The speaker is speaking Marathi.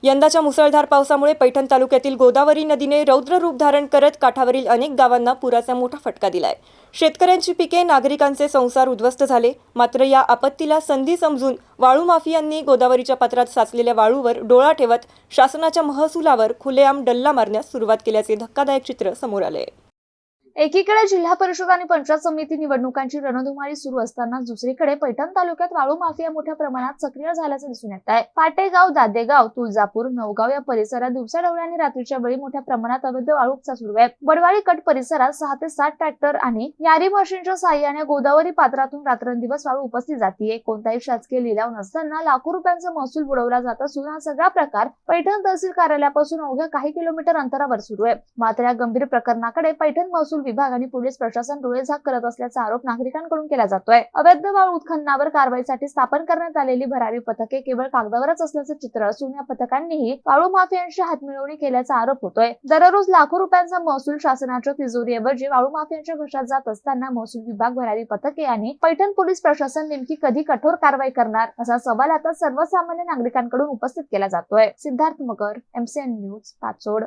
यंदाच्या मुसळधार पावसामुळे पैठण तालुक्यातील गोदावरी नदीने रौद्र रूप धारण करत काठावरील अनेक गावांना पुराचा मोठा फटका दिलाय। शेतकऱ्यांची पिके, नागरिकांचे संसार उद्ध्वस्त झाले। मात्र या आपत्तीला संधी समजून वाळू माफियांनी गोदावरीच्या पात्रात साचलेल्या वाळूवर डोळा ठेवत शासनाच्या महसुलावर खुलेआम डल्ला मारण्यास सुरुवात केल्याचे धक्कादायक चित्र समोर आले। एकीकडे जिल्हा परिषद आणि पंचायत समिती निवडणुकांची रणधुमाळी सुरू असताना दुसरीकडे पैठण तालुक्यात वाळू माफिया मोठ्या प्रमाणात सक्रिय झाल्याचे दिसून येत आहे। पाटेगाव, दादेगाव, तुळजापूर, नवगाव या परिसरात दिवसाढवळ्या आणि रात्रीच्या वेळी मोठ्या प्रमाणात अवैध वाळू उपसा सुरू आहे। बडवाळी कट परिसरात 6 ते 7 ट्रॅक्टर आणि यारी मशीनच्या साहाय्याने गोदावरी पात्रातून रात्रंदिवस वाळू उपसली जाते। कोणताही शासकीय लिलाव नसताना लाखो रुपयांचा महसूल बुडवला जात असून हा सगळा प्रकार पैठण तहसील कार्यालयापासून अवघ्या काही किलोमीटर अंतरावर सुरू आहे। मात्र या गंभीर प्रकरणाकडे पैठण महसूल विभाग आणि पोलीस प्रशासन डोळेझाक करत असल्याचा आरोप नागरिकांकडून केला जातोय। अवैध वाळू उत्खननावर कारवाईसाठी स्थापन करण्यात आलेली भरारी पथके केवळ कागदावरच असल्याचं चित्र असून या पथकांनीही वाळू माफियांशी हातमिळवणी केल्याचा आरोप होतोय। दररोज लाखो रुपयांचा महसूल शासनाच्या तिजोरीऐवजी वाळू माफियांच्या घशात जात असताना महसूल विभाग, भरारी पथके आणि पैठण पोलीस प्रशासन नेमकी कधी कठोर कारवाई करणार असा सवाल आता सर्वसामान्य नागरिकांकडून उपस्थित केला जातोय। सिद्धार्थ मगर, MCN न्यूज, पाचोड।